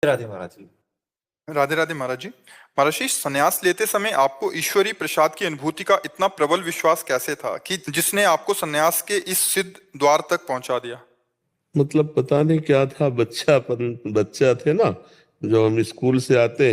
राधे महाराज जी। राधे राधे महाराज जी। महाराज जी, संन्यास लेते समय आपको ईश्वरीय प्रसाद की अनुभूति का इतना प्रबल विश्वास कैसे था कि जिसने आपको संन्यास के इस सिद्ध द्वार तक पहुंचा दिया? मतलब पता नहीं क्या था, बच्चा थे ना, जो हम स्कूल से आते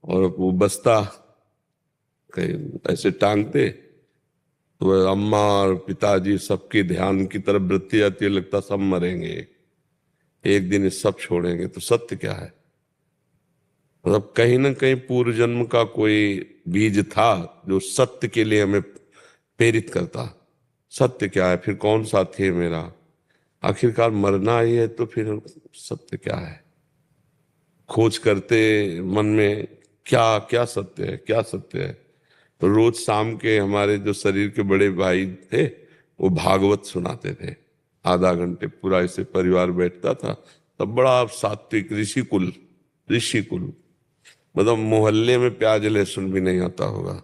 और वो बस्ता कहीं ऐसे टांगते तो वह अम्मा और पिताजी सबकी ध्यान की तरफ वृत्ति आती है, लगता सब मरेंगे एक दिन, ये सब छोड़ेंगे। तो सत्य क्या है? मतलब कहीं ना कहीं पूर्व जन्म का कोई बीज था जो सत्य के लिए हमें प्रेरित करता। सत्य क्या है? फिर कौन साथी है मेरा? आखिरकार मरना ही है, तो फिर सत्य क्या है? खोज करते मन में, क्या क्या सत्य है, क्या सत्य है। तो रोज शाम के हमारे जो शरीर के बड़े भाई थे वो भागवत सुनाते थे, आधा घंटे पूरा ऐसे परिवार बैठता था। तब बड़ा सात्विक ऋषि कुल, मतलब मोहल्ले में प्याज लहसुन भी नहीं आता होगा,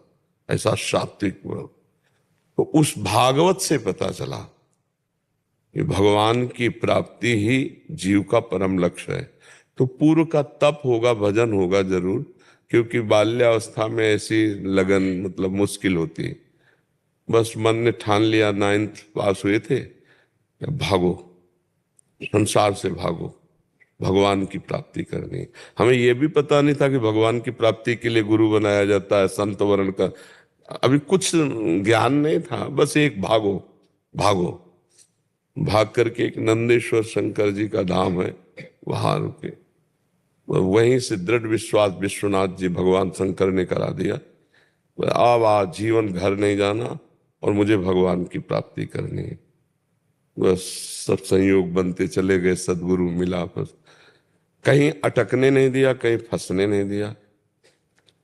ऐसा सात्विक। तो उस भागवत से पता चला कि भगवान की प्राप्ति ही जीव का परम लक्ष्य है। तो पूर्व का तप होगा, भजन होगा जरूर, क्योंकि बाल्यावस्था में ऐसी लगन मतलब मुश्किल होती। बस मन ने ठान लिया, 9th पास हुए थे, भागो, संसार से भागो, भगवान की प्राप्ति करनी है। हमें यह भी पता नहीं था कि भगवान की प्राप्ति के लिए गुरु बनाया जाता है, संत वर्ण का अभी कुछ ज्ञान नहीं था। बस एक भागो भागो, भाग करके एक नंदेश्वर शंकर जी का धाम है, वहां रुके। वहीं से दृढ़ विश्वास विश्वनाथ जी भगवान शंकर ने करा दिया, अब आज जीवन घर नहीं जाना और मुझे भगवान की प्राप्ति करनी है। बस सब संयोग बनते चले गए, सदगुरु मिला, बस कहीं अटकने नहीं दिया, कहीं फंसने नहीं दिया।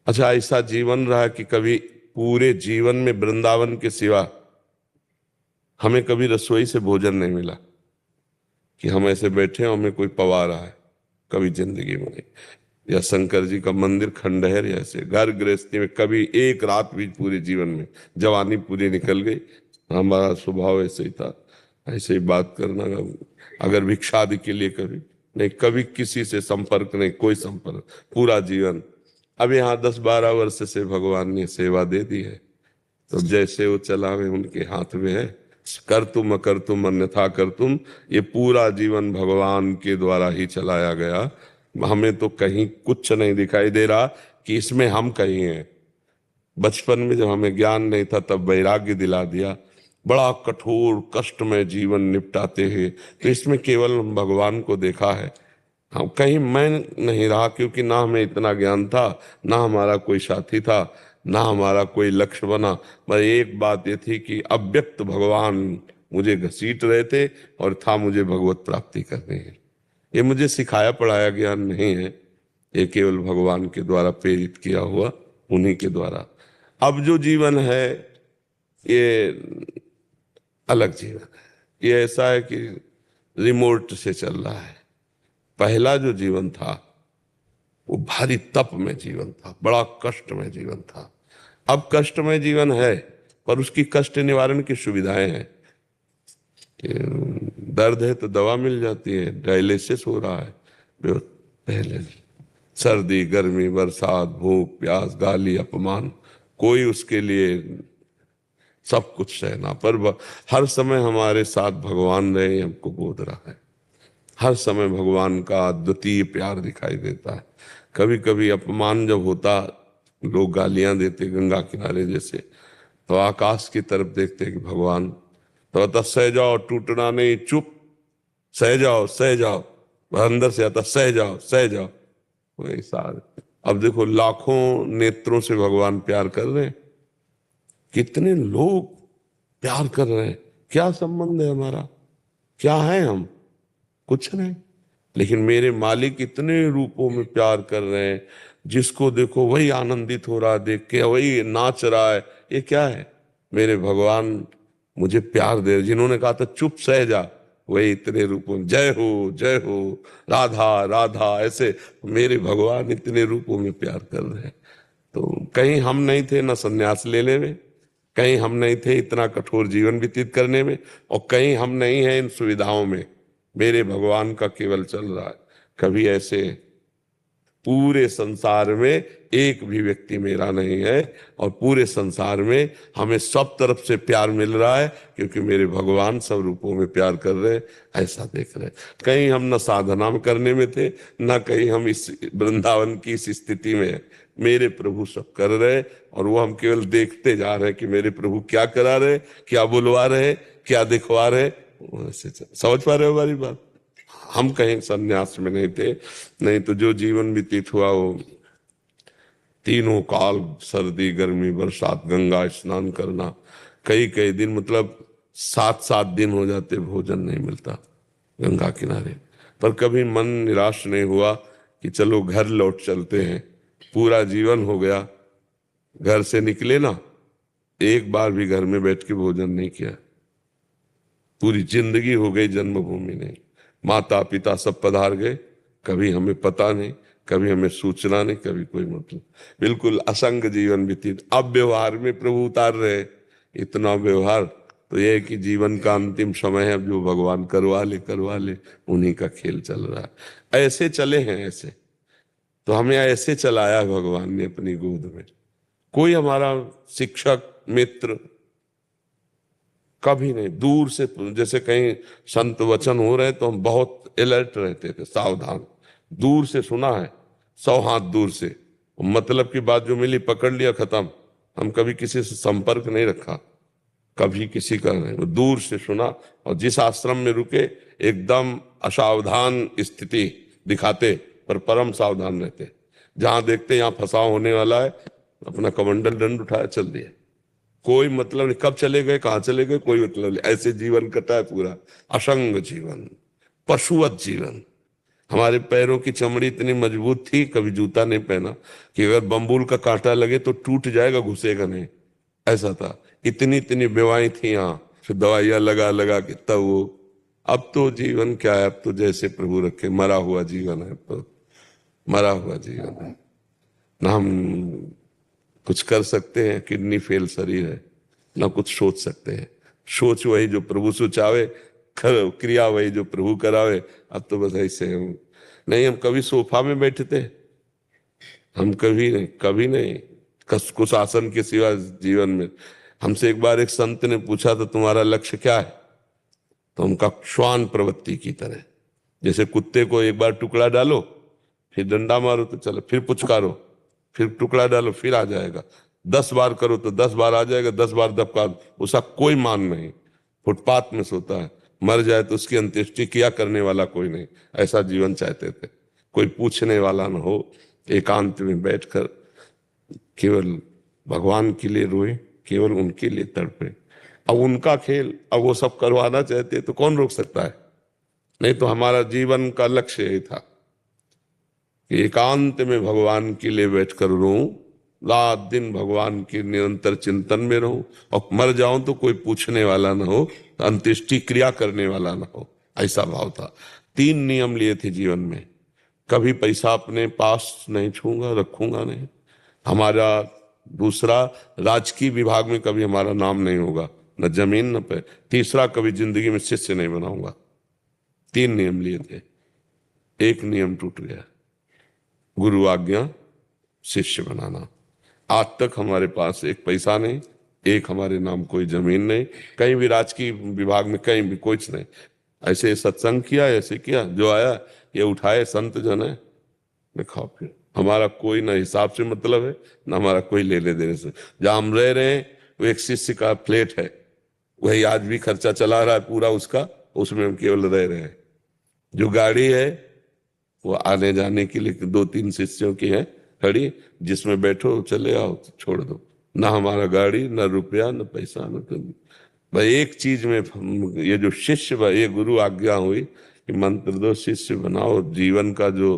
अच्छा, ऐसा जीवन रहा कि कभी पूरे जीवन में वृंदावन के सिवा हमें कभी रसोई से भोजन नहीं मिला कि हम ऐसे बैठे हैं हमें कोई पवा रहा है, कभी जिंदगी में नहीं। या शंकर जी का मंदिर खंडहर, ऐसे घर गृहस्थी में कभी एक रात भी पूरे जीवन में, जवानी पूरी निकल गई, हमारा स्वभाव ऐसे ही था, ऐसे ही बात करना। अगर भिक्षादि के लिए कभी नहीं, कभी किसी से संपर्क नहीं, कोई संपर्क पूरा जीवन। अब यहाँ 10-12 वर्ष से भगवान ने सेवा दे दी है, तो जैसे वो चलावे उनके हाथ में है। कर तुम अकर तुम अन्यथा कर तुम, ये पूरा जीवन भगवान के द्वारा ही चलाया गया। हमें तो कहीं कुछ नहीं दिखाई दे रहा कि इसमें हम कहीं हैं। बचपन में जब हमें ज्ञान नहीं था तब वैराग्य दिला दिया, बड़ा कठोर कष्ट में जीवन निपटाते हैं, तो इसमें केवल भगवान को देखा है। हम कहीं मैं नहीं रहा, क्योंकि ना हमें इतना ज्ञान था, ना हमारा कोई साथी था, ना हमारा कोई लक्ष्य बना। पर एक बात ये थी कि अव्यक्त भगवान मुझे घसीट रहे थे और था मुझे भगवत प्राप्ति करनी है। ये मुझे सिखाया पढ़ाया ज्ञान नहीं है, ये केवल भगवान के द्वारा प्रेरित किया हुआ, उन्हीं के द्वारा। अब जो जीवन है ये अलग जीवन है, ये ऐसा है कि रिमोट से चल रहा है। पहला जो जीवन था वो भारी तप में जीवन था, बड़ा कष्ट में जीवन था। अब कष्ट में जीवन है पर उसकी कष्ट निवारण की सुविधाएं हैं। दर्द है तो दवा मिल जाती है, डायलिसिस हो रहा है, पहले सर्दी गर्मी बरसात भूख प्यास गाली अपमान, कोई उसके लिए सब कुछ सहना, पर हर समय हमारे साथ भगवान रहे हमको बोध रहा है। हर समय भगवान का अद्वितीय प्यार दिखाई देता है। कभी कभी अपमान जब होता, लोग गालियां देते गंगा किनारे जैसे, तो आकाश की तरफ देखते कि भगवान, तो आता सह जाओ, टूटना नहीं, चुप, सह जाओ सह जाओ। अंदर से आता सह जाओ सह जाओ, वही सारे। अब देखो लाखों नेत्रों से भगवान प्यार कर रहे हैं, कितने लोग प्यार कर रहे हैं, क्या संबंध है हमारा, क्या है हम? कुछ नहीं। लेकिन मेरे मालिक इतने रूपों में प्यार कर रहे हैं, जिसको देखो वही आनंदित हो रहा है, देख के वही नाच रहा है। ये क्या है? मेरे भगवान मुझे प्यार दे रहे। जिन्होंने कहा था चुप सह जा, वही इतने रूपों में जय हो राधा राधा, ऐसे मेरे भगवान इतने रूपों में प्यार कर रहे हैं। तो कहीं हम नहीं थे ना संन्यास लेने में, कहीं हम नहीं थे इतना कठोर जीवन व्यतीत करने में, और कहीं हम नहीं हैं इन सुविधाओं में। मेरे भगवान का केवल चल रहा है। कभी ऐसे पूरे संसार में एक भी व्यक्ति मेरा नहीं है, और पूरे संसार में हमें सब तरफ से प्यार मिल रहा है, क्योंकि मेरे भगवान सब रूपों में प्यार कर रहे हैं। ऐसा देख रहे हैं। कहीं हम न साधना में करने में थे, न कहीं हम इस वृंदावन की इस स्थिति में है। मेरे प्रभु सब कर रहे, और वो हम केवल देखते जा रहे हैं कि मेरे प्रभु क्या करा रहे, क्या बुलवा रहे, क्या दिखवा रहे। समझ पा रहे हो हमारी बात? हम कहीं संन्यास में नहीं थे, नहीं तो जो जीवन व्यतीत हुआ वो तीनों काल, सर्दी गर्मी बरसात, गंगा स्नान करना, कई कई दिन, मतलब 7-7 दिन हो जाते भोजन नहीं मिलता गंगा किनारे। पर कभी मन निराश नहीं हुआ कि चलो घर लौट चलते हैं। पूरा जीवन हो गया, घर से निकले ना, एक बार भी घर में बैठ के भोजन नहीं किया। पूरी जिंदगी हो गई जन्मभूमि नहीं, माता पिता सब पधार गए, कभी हमें पता नहीं, कभी हमें सूचना नहीं, कभी कोई मतलब, बिल्कुल असंग जीवन व्यतीत। अब व्यवहार में प्रभु उतार रहे, इतना व्यवहार, तो यह है कि जीवन का अंतिम समय है, अब जो भगवान करवा ले, उन्हीं का खेल चल रहा है। ऐसे चले हैं, ऐसे तो हमें ऐसे चलाया भगवान ने अपनी गोद में। कोई हमारा शिक्षक मित्र कभी नहीं, दूर से, जैसे कहीं संत वचन हो रहे तो हम बहुत अलर्ट रहते थे, सावधान। दूर से सुना है, 100 हाथ दूर से, मतलब की बात जो मिली पकड़ लिया, खत्म। हम कभी किसी से संपर्क नहीं रखा, कभी किसी का नहीं, दूर से सुना। और जिस आश्रम में रुके एकदम असावधान स्थिति दिखाते, पर परम सावधान रहते। जहां देखते यहाँ फंसाव होने वाला है, अपना कमंडल दंड उठाया, चल दिया। कोई मतलब नहीं, कब चले गए, कहां चले गए, कोई मतलब नहीं। ऐसे जीवन कटा है पूरा, असंग जीवन, पशुवत जीवन। हमारे पैरों की चमड़ी इतनी मजबूत थी, कभी जूता नहीं पहना, कि अगर बम्बूल का कांटा लगे तो टूट जाएगा, घुसेगा नहीं, ऐसा था। इतनी इतनी बीमारी थी यहाँ, फिर दवाइयां लगा लगा के तब वो। अब तो जीवन क्या है, अब तो जैसे प्रभु रखे, मरा हुआ जीवन है, तो मरा हुआ जीवन है ना। हम कुछ कर सकते हैं, किडनी फेल शरीर है, ना कुछ सोच सकते हैं। सोच वही जो प्रभु सोचावे, क्रिया वही जो प्रभु करावे। अब तो बस ऐसे हम नहीं, हम कभी सोफा में बैठे थे, हम कभी नहीं कुछ आसन के सिवा जीवन में। हमसे एक बार एक संत ने पूछा था, तुम्हारा लक्ष्य क्या है? तो उनका श्वान प्रवृत्ति की तरह, जैसे कुत्ते को एक बार टुकड़ा डालो, फिर डंडा मारो तो चलो, फिर पुचकारो, फिर टुकड़ा डालो, फिर आ जाएगा। 10 बार करो तो 10 बार आ जाएगा, 10 बार दबका, उसका कोई मान नहीं। फुटपाथ में सोता है, मर जाए तो उसकी अंत्येष्टि किया करने वाला कोई नहीं। ऐसा जीवन चाहते थे, कोई पूछने वाला ना हो, एकांत में बैठकर केवल भगवान के लिए रोए, केवल उनके लिए तड़पे। अब उनका खेल, अब वो सब करवाना चाहते तो कौन रोक सकता है? नहीं तो हमारा जीवन का लक्ष्य यही था कि एकांत में भगवान के लिए बैठकर रोऊं, रात दिन भगवान के निरंतर चिंतन में रहूं, और मर जाऊं तो कोई पूछने वाला ना हो, अंत्येष्टि क्रिया करने वाला ना हो। ऐसा भाव था। 3 नियम लिए थे जीवन में, कभी पैसा अपने पास नहीं छूंगा, रखूंगा नहीं। हमारा दूसरा, राजकीय विभाग में कभी हमारा नाम नहीं होगा, न जमीन न पे। तीसरा, कभी जिंदगी में शिष्य नहीं बनाऊंगा। 3 नियम लिए थे, एक नियम टूट गया, गुरु आज्ञा शिष्य बनाना। आज तक हमारे पास एक पैसा नहीं, एक हमारे नाम कोई जमीन नहीं, कहीं भी राजकीय विभाग में कहीं भी कुछ नहीं। ऐसे सत्संग किया, ऐसे किया, जो आया ये उठाए संत जन है, मैं खाओ। फिर हमारा कोई ना हिसाब से मतलब है, ना हमारा कोई लेने देने से। जहां हम रह रहे हैं वो एक शिष्य का फ्लैट है, वही आज भी खर्चा चला रहा है पूरा उसका, उसमें हम केवल रह रहे हैं। जो गाड़ी है वो आने जाने के लिए 2-3 शिष्यों की है खड़ी, जिसमें बैठो चले आओ, छोड़ दो। ना हमारा गाड़ी, ना रुपया, ना पैसा, ना कभी। भाई एक चीज में ये जो शिष्य, ये गुरु आज्ञा हुई कि मंत्र दो, शिष्य बनाओ जीवन का जो।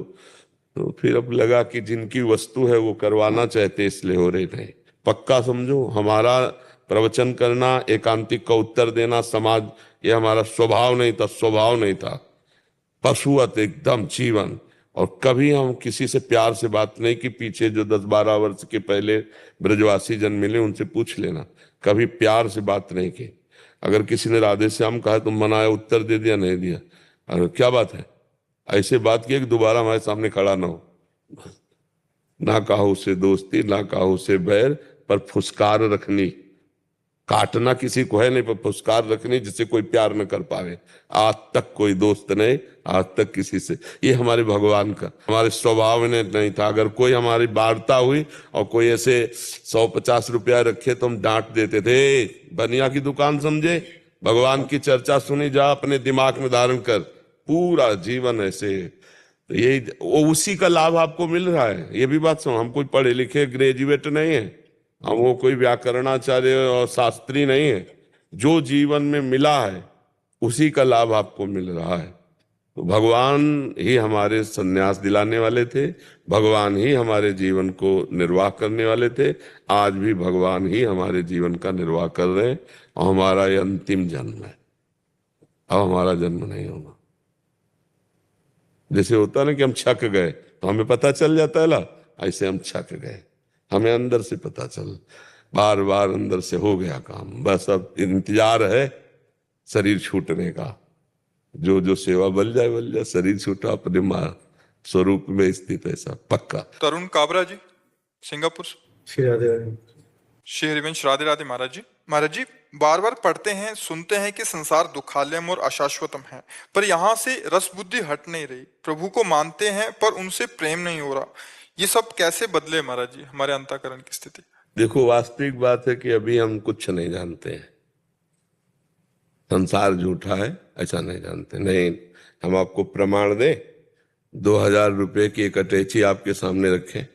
तो फिर अब लगा कि जिनकी वस्तु है वो करवाना चाहते, इसलिए हो रहे नहीं। पक्का समझो, हमारा प्रवचन करना, एकांतिक का उत्तर देना, समाज, ये हमारा स्वभाव नहीं था, स्वभाव नहीं था। पशुवत एकदम जीवन। और कभी हम किसी से प्यार से बात नहीं की। पीछे जो 10-12 वर्ष के पहले ब्रजवासी जन मिले, उनसे पूछ लेना, कभी प्यार से बात नहीं की। अगर किसी ने राधे श्याम कहा तो मनाया, उत्तर दे दिया, नहीं दिया, अरे क्या बात है, ऐसे बात की कि दोबारा हमारे सामने खड़ा ना हो, ना काहू से दोस्ती ना काहू से बैर, पर फुसकार रखनी। काटना किसी को है नहीं, पर फुसकार रखनी जिससे कोई प्यार न कर पावे। आज तक कोई दोस्त नहीं, आज तक किसी से, ये हमारे भगवान का हमारे स्वभाव में नहीं था। अगर कोई हमारी वार्ता हुई और कोई ऐसे 150 रुपया रखे तो हम डांट देते थे, बनिया की दुकान समझे। भगवान की चर्चा सुनी जा, अपने दिमाग में धारण कर, पूरा जीवन ऐसे। तो यही वो उसी का लाभ आपको मिल रहा है। ये भी बात सुनो, हम कोई पढ़े लिखे ग्रेजुएट नहीं है, हम वो कोई व्याकरणाचार्य और शास्त्री नहीं है। जो जीवन में मिला है उसी का लाभ आपको मिल रहा है। तो भगवान ही हमारे संन्यास दिलाने वाले थे, भगवान ही हमारे जीवन को निर्वाह करने वाले थे। आज भी भगवान ही हमारे जीवन का निर्वाह कर रहे हैं। और हमारा ये अंतिम जन्म है, अब हमारा जन्म नहीं होना। जैसे होता है ना कि हम छक गए तो हमें पता चल जाता है ला, ऐसे हम छक गए, हमें अंदर से पता चल, बार बार अंदर से हो गया काम। बस अब इंतजार है शरीर छूटने का। जो जो सेवा बल जाए, शरीर छूटा अपने मां स्वरूप में स्थित है, सब पक्का। तरुण काबरा जी, सिंगापुर। श्री राधे राधे। श्री हरिवंश राधे राधे महाराज जी। महाराज जी, बार बार पढ़ते हैं सुनते हैं कि संसार दुखालयम और अशाश्वतम है, पर यहाँ से रस बुद्धि हट नहीं रही। प्रभु को मानते हैं पर उनसे प्रेम नहीं हो रहा। ये सब कैसे बदले महाराज जी हमारे अंतःकरण की स्थिति? देखो, वास्तविक बात है कि अभी हम कुछ नहीं जानते हैं। संसार झूठा है ऐसा नहीं जानते। नहीं, हम आपको प्रमाण दें, 2000 रुपए की एक अटैची आपके सामने रखें,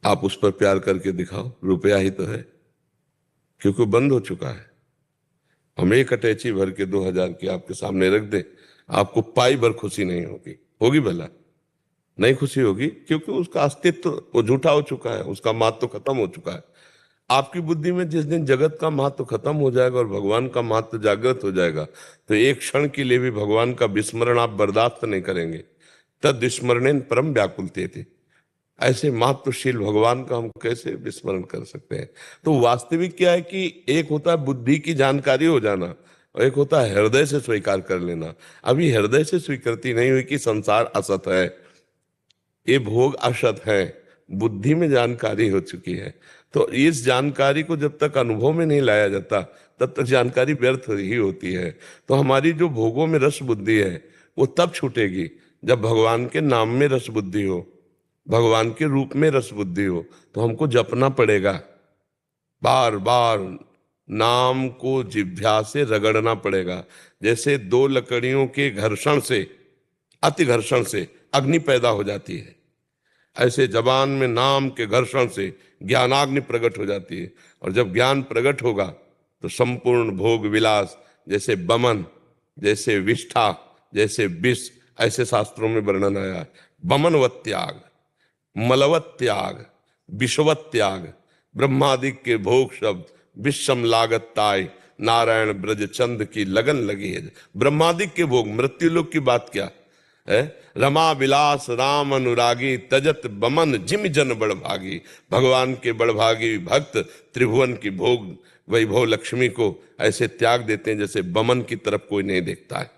आप उस पर प्यार करके दिखाओ, रुपया ही तो है, क्योंकि बंद हो चुका है। हम एक अटैची भर के 2000 की आपके सामने रख दें, आपको पाई भर खुशी नहीं होगी। होगी भला? नहीं खुशी होगी, क्योंकि उसका अस्तित्व वो झूठा हो चुका है, उसका महत्व खत्म हो चुका है। आपकी बुद्धि में जिस दिन जगत का महत्व खत्म हो जाएगा और भगवान का महत्व जागृत हो जाएगा, तो एक क्षण के लिए भी भगवान का विस्मरण आप बर्दाश्त नहीं करेंगे। तद विस्मरणेन परम व्याकुलते थे। ऐसे महत्वशील भगवान का हम कैसे विस्मरण कर सकते हैं? तो वास्तविक क्या है कि एक होता है बुद्धि की जानकारी हो जाना और एक होता है हृदय से स्वीकार कर लेना। अभी हृदय से स्वीकृति नहीं हुई कि संसार असत है, ये भोग असत है, बुद्धि में जानकारी हो चुकी है। तो इस जानकारी को जब तक अनुभव में नहीं लाया जाता तब तक जानकारी व्यर्थ ही होती है। तो हमारी जो भोगों में रस बुद्धि है वो तब छूटेगी जब भगवान के नाम में रस बुद्धि हो, भगवान के रूप में रस बुद्धि हो। तो हमको जपना पड़ेगा, बार बार नाम को जिह्वा से रगड़ना पड़ेगा। जैसे दो लकड़ियों के घर्षण से, अति घर्षण से अग्नि पैदा हो जाती है, ऐसे जबान में नाम के घर्षण से ज्ञानाग्नि प्रकट हो जाती है। और जब ज्ञान प्रकट होगा तो संपूर्ण भोग विलास, जैसे बमन, जैसे विष्ठा, जैसे विष, ऐसे शास्त्रों में वर्णन आया है। बमनवत त्याग, मलवत त्याग, विषवत त्याग, ब्रह्मादिक के भोग शब्द विषम लागत ताय, नारायण ब्रज चंद की लगन लगी है। ब्रह्मादिक के भोग, मृत्यु लोक की बात क्या है? रमा विलास राम अनुरागी, तजत बमन जिम जन बड़भागी। भगवान के बड़भागी भक्त त्रिभुवन की भोग वैभव लक्ष्मी को ऐसे त्याग देते हैं जैसे बमन की तरफ कोई नहीं देखता है।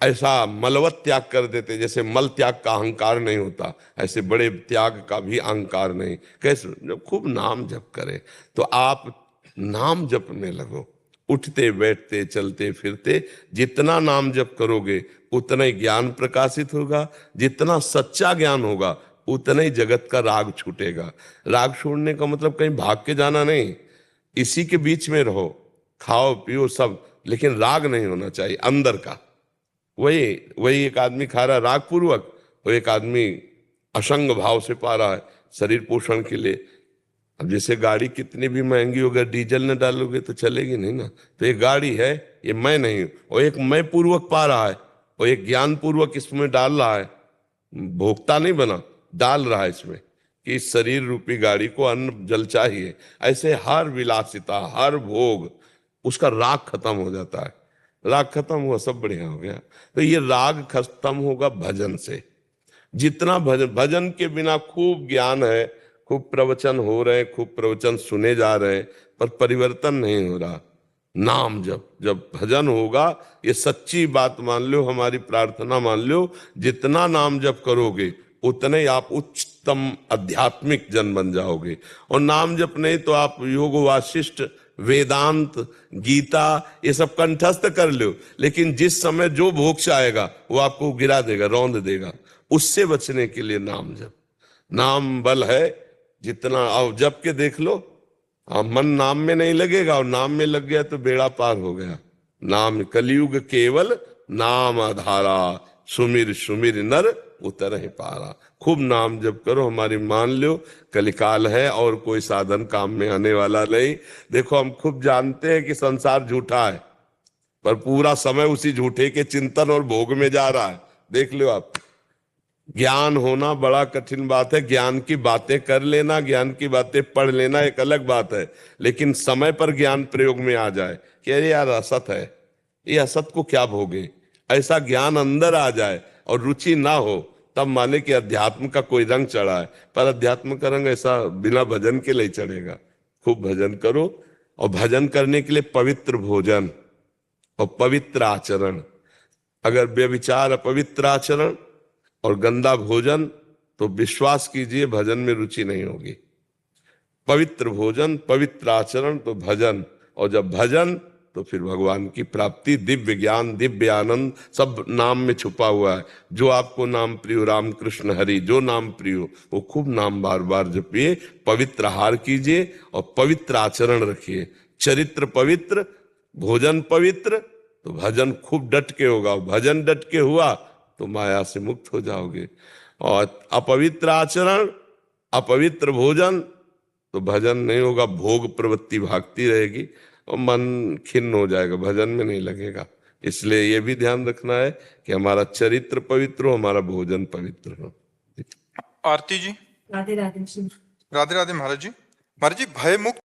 ऐसा मलवत त्याग कर देते, जैसे मल त्याग का अहंकार नहीं होता, ऐसे बड़े त्याग का भी अहंकार नहीं। कैसे? जब खूब नाम जप करे तो आप नाम जपने लगो, उठते बैठते चलते फिरते जितना नाम जप करोगे उतना ही ज्ञान प्रकाशित होगा। जितना सच्चा ज्ञान होगा उतना ही जगत का राग छूटेगा। राग छोड़ने का मतलब कहीं भाग के जाना नहीं, इसी के बीच में रहो, खाओ पियो सब, लेकिन राग नहीं होना चाहिए अंदर का। वही एक आदमी खा रहा है राग पूर्वक, और एक आदमी असंग भाव से पा रहा है शरीर पोषण के लिए। अब जैसे गाड़ी कितनी भी महंगी होगी, डीजल न डालोगे तो चलेगी नहीं ना। तो ये गाड़ी है, ये मैं नहीं हूं, और एक मैं पूर्वक पा रहा है और एक ज्ञान पूर्वक इसमें डाल रहा है, भोक्ता नहीं बना, डाल रहा है इसमें कि इस शरीर रूपी गाड़ी को अन्न जल चाहिए। ऐसे हर विलासिता, हर भोग, उसका राग खत्म हो जाता है। राग खत्म हुआ, सब बढ़िया हो गया। तो ये राग खत्म होगा भजन से। जितना भजन के बिना खूब ज्ञान है, खूब प्रवचन हो रहे हैं, खूब प्रवचन सुने जा रहे हैं, पर परिवर्तन नहीं हो रहा। नाम जब भजन होगा, ये सच्ची बात मान लो, हमारी प्रार्थना मान लो, जितना नाम जप करोगे उतने ही आप उच्चतम आध्यात्मिक जन बन जाओगे। और नाम जप नहीं तो आप योग वाशिष्ठ वेदांत गीता ये सब कंठस्थ कर लो, लेकिन जिस समय जो मोक्ष आएगा वो आपको गिरा देगा, रौंद देगा। उससे बचने के लिए नाम जप, नाम बल है। जितना आप जप के देख लो, मन नाम में नहीं लगेगा और नाम में लग गया तो बेड़ा पार हो गया। नाम कलयुग केवल नाम आधारा, सुमिर सुमिर नर उतरहि पारा। खूब नाम जप करो। हमारी मान लो कलिकाल है और कोई साधन काम में आने वाला नहीं। देखो हम खूब जानते हैं कि संसार झूठा है, पर पूरा समय उसी झूठे के चिंतन और भोग में जा रहा है। देख लो आप, ज्ञान होना बड़ा कठिन बात है। ज्ञान की बातें कर लेना, ज्ञान की बातें पढ़ लेना एक अलग बात है, लेकिन समय पर ज्ञान प्रयोग में आ जाए कि अरे यार असत है, ये असत को क्या भोगे, ऐसा ज्ञान अंदर आ जाए और रुचि ना हो, तब माने कि अध्यात्म का कोई रंग चढ़ा है। पर अध्यात्म का रंग ऐसा बिना भजन के नहीं चढ़ेगा। खूब भजन करो, और भजन करने के लिए पवित्र भोजन और पवित्र आचरण। अगर व्यभिचार, अपवित्र आचरण और गंदा भोजन, तो विश्वास कीजिए भजन में रुचि नहीं होगी। पवित्र भोजन, पवित्र आचरण तो भजन, और जब भजन तो फिर भगवान की प्राप्ति, दिव्य ज्ञान, दिव्य आनंद सब नाम में छुपा हुआ है। जो आपको नाम प्रिय, राम कृष्ण हरि, जो नाम प्रिय वो खूब नाम बार बार जपिए, पवित्र आहार कीजिए और पवित्र आचरण रखिए। चरित्र पवित्र, भोजन पवित्र, तो भजन खूब डट के होगा। भजन डट के हुआ तो माया से मुक्त हो जाओगे। और अपवित्र आचरण, अपवित्र भोजन, तो भजन नहीं होगा। भोग प्रवृत्ति भागती रहेगी और मन खिन्न हो जाएगा, भजन में नहीं लगेगा। इसलिए ये भी ध्यान रखना है कि हमारा चरित्र पवित्र हो, हमारा भोजन पवित्र हो। आरती जी। राधे राधे। राधे राधे महाराज जी। महाराज जी, भय मुक्त